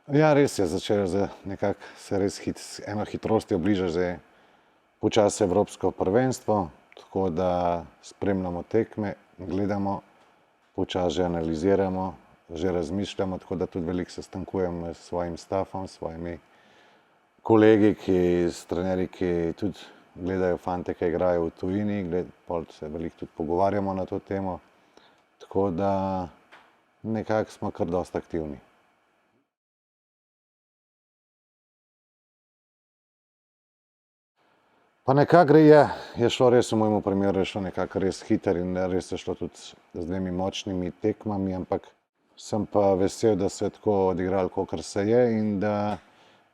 Ja, res je začelo nekako se res eno hitrostjo bliža že počasi evropsko prvenstvo, tako da spremljamo tekme, gledamo, počasi že analiziramo, že razmišljamo, tako da tudi veliko sestankujem s svojim stafom, s svojimi kolegi, trenerji, ki tudi gledajo fante, ki igrajo v tujini, pol se veliko tudi pogovarjamo na to temo, tako da nekako smo kar dosti aktivni. Pa nekako gre, je šlo res v mojem primeru, je šlo nekako res hitro in res je šlo tudi z dvemi močnimi tekmami, ampak sem pa vesel, da se je tako odigralo, kakor se je in da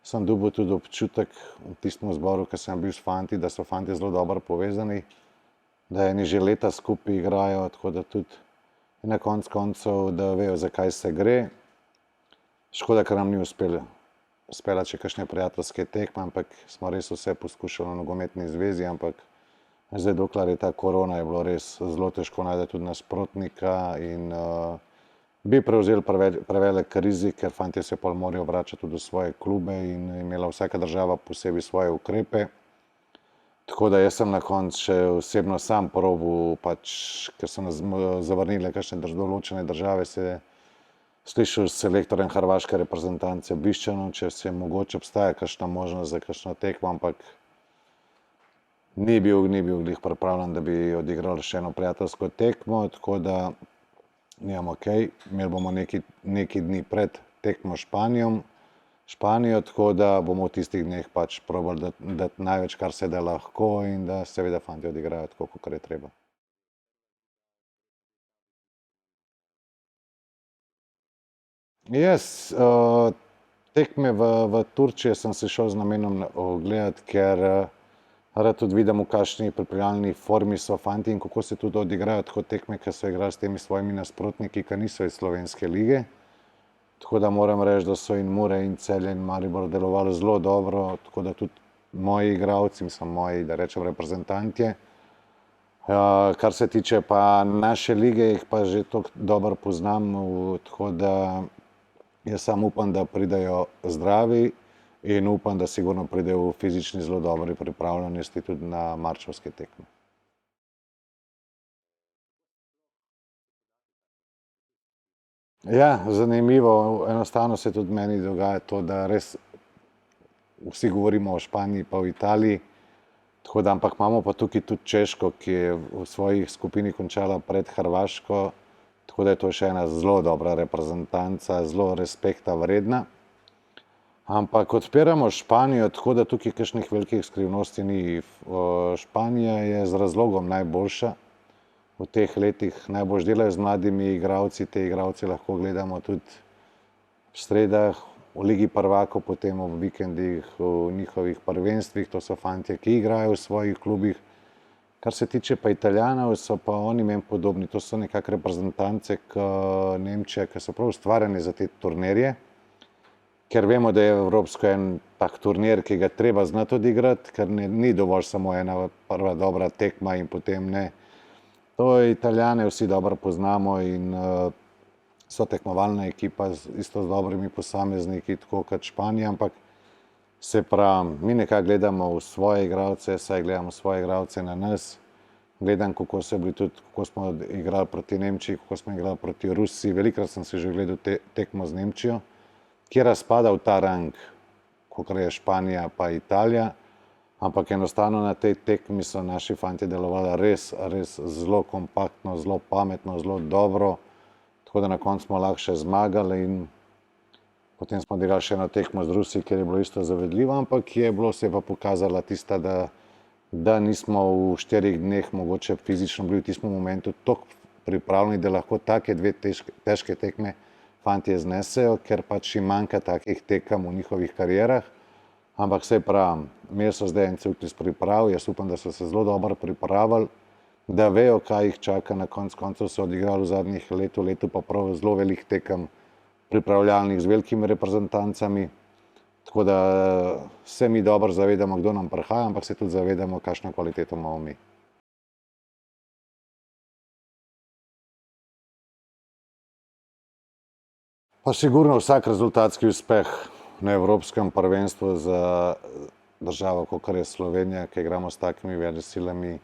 sem dobil tudi občutek v tistem zboru, ko sem bil s fanti, da so fanti zelo dobro povezani, da eni že leta skupaj igrajo, tako da tudi na koncu koncev, da vejo, zakaj se gre. Škoda, ker nam ni uspelo speljati še kakšne prijateljske tekme, ampak smo res vse poskušali na nogometni zvezi, ampak zdaj, dokler je ta korona, je bilo res zelo težko najti tudi nasprotnika in bi prevzeli prevelik rizik, ker fantje se pol morajo vračati tudi v svoje klube in imela vsaka država posebej svoje ukrepe. Tako da jaz sem na koncu še osebno sam probal, ker so nas zavrnile kakšne določene države, se slišal s selektorjem hrvaške reprezentance Bišćanom, če se mogoče obstaja kakšna možnost za kakšno tekmo, ampak ni bil glih pripravljen, da bi odigral še eno prijateljsko tekmo, tako da nimamo kaj. Imeli bomo neki dni pred tekmo Španijo, tako da bomo v tistih dneh probali dati največ, kar se da lahko in da seveda fantje odigrajo tako, kakor je treba. Jaz, tekme v Turčijo sem se šel z namenom ogledati, ker rad tudi vidim, v kakšni pripravljalni formi so fantje in kako se tudi odigrajo tako tekme, ki so igrali s temi svojimi nasprotniki, ki niso iz slovenske lige. Tako da moram reči, da so in Mure in Celje in Maribor delovali zelo dobro, tako da tudi moji igralci, moji, da rečem, reprezentantje. Kar se tiče pa naše lige, jih pa že toliko dobro poznam, tako da jaz sam upam, da pridejo zdravi in upam, da sigurno pridejo v fizični zelo dobri pripravljenosti tudi na marčevske tekme. Ja, zanimivo, enostavno se tudi meni dogaja to, da res vsi govorimo o Španiji pa o Italiji, tako da, ampak imamo pa tukaj tudi Češko, ki je v svoji skupini končala pred Hrvaško, tako da je to še ena zelo dobra reprezentanca, zelo respekta vredna. Ampak odpiramo Španijo, tako da tukaj kakšnih velikih skrivnosti ni. Španija je z razlogom najboljša. V teh letih najbolj delajo z mladimi igralci, te igralce lahko gledamo tudi v sredah, v Ligi prvakov, potem ob vikendih, v njihovih prvenstvih, to so fantje, ki igrajo v svojih klubih. Kar se tiče pa Italijanov, so pa oni meni podobni, to so nekako reprezentance Nemčije, ki so prav ustvarjene za te turnirje, ker vemo, da je evropsko en tak turnir, ki ga treba znati odigrati, ker ni dovolj samo ena prva dobra tekma in potem ne. To Italijane vsi dobro poznamo in so tekmovalna ekipa isto z dobrimi posamezniki, tako kot Španija, ampak se pravi, mi nekako gledamo v svoje igralce, saj gledamo svoje igralce na nas. Gledam, kako smo igrali proti Nemčiji, kako smo igrali proti Rusiji. Velikokrat sem si že gledal tekmo z Nemčijo, ki razpada v ta rang, kakor je Španija pa Italija. Ampak enostavno na tej tekmi so naši fantje delovali res zelo kompaktno, zelo pametno, zelo dobro. Tako da na koncu smo lahko še zmagali in potem smo odigrali še eno tekmo z Rusijo, kjer je bilo isto zavedljivo, ampak se je pa pokazala tista, da nismo v 4 dneh mogoče fizično bili v tistem momentu toliko pripravljeni, da lahko take dve težke tekme fantje znesejo, ker jim manjka takih tekem v njihovih karierah. Ampak saj pravim, imeli so zdaj en ciklus priprav, jaz upam, da so se zelo dobro pripravili, da vejo, kaj jih čaka, na koncu koncev so odigrali v zadnjih letu pa prav zelo veliko tekem pripravljalnih z velikimi reprezentancami, tako da se mi dobro zavedamo, kdo nam prihaja, ampak se tudi zavedamo, kakšno kvaliteto imamo mi. Pa sigurno vsak rezultatski uspeh na evropskem prvenstvu za državo, kot je Slovenija, ki igramo s takimi velesilami,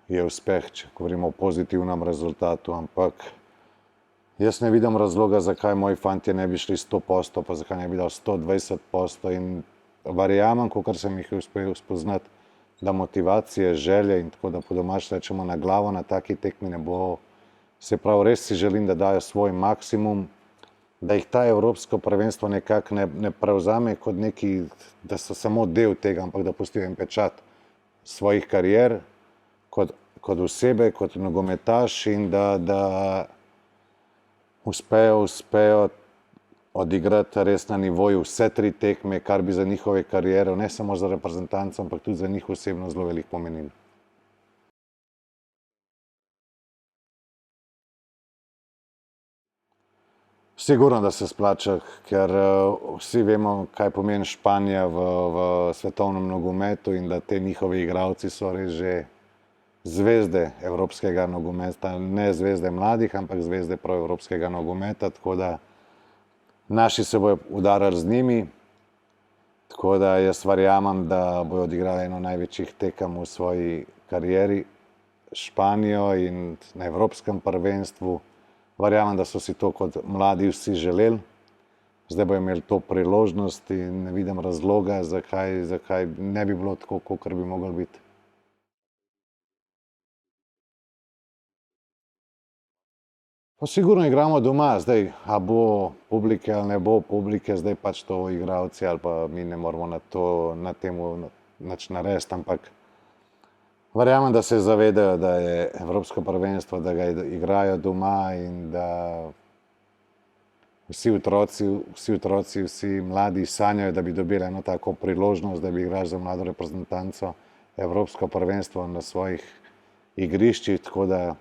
je uspeh, če govorimo o pozitivnem rezultatu, ampak jaz ne vidim razloga, zakaj moji fantje ne bi šli 100%, pa zakaj ne bi dal 120% in verjamem, kot sem jih uspel spoznati, da motivacije, želje in tako da po domač rečemo na glavo na taki tekmi ne bo. Se pravi, res si želim, da dajo svoj maksimum, da jih ta evropsko prvenstvo nekako ne prevzame kot neki, da so samo del tega, ampak da pustijo en pečat svojih karier kot osebe, kot nogometaš in da uspejo odigrati res na nivoju vse 3 tekme, kar bi za njihove kariere, ne samo za reprezentanco, ampak tudi za njih osebno zelo veliko pomenilo. Sigurno, da se splača, ker vsi vemo, kaj pomeni Španija v svetovnem nogometu in da te njihovi igralci so res že zvezde evropskega nogometa, ne zvezde mladih, ampak zvezde prav evropskega nogometa, tako da naši se bojo udarali z njimi, tako da jaz verjamem, da bojo odigrali eno največjih tekem v svoji karieri Španijo in na evropskem prvenstvu. Verjamem, da so si to kot mladi vsi želeli, zdaj bojo imeli to priložnost in ne vidim razloga, zakaj ne bi bilo tako, kakor bi moglo biti. Pa sigurno igramo doma, zdaj, a bo publike ali ne bo publike, zdaj pač to igralci ali pa mi ne moramo na temu nič narediti, ampak verjamem, da se zavedajo, da je evropsko prvenstvo, da ga igrajo doma in da vsi otroci, vsi mladi sanjajo, da bi dobili eno tako priložnost, da bi igrali za mlado reprezentanco evropsko prvenstvo na svojih igriščih, tako da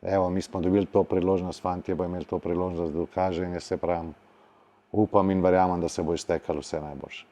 evo, mi smo dobili to priložnost, fantje bojo imeli to priložnost, da dokažejo in jaz se pravim, upam in verjamem, da se bo iztekalo vse najboljše.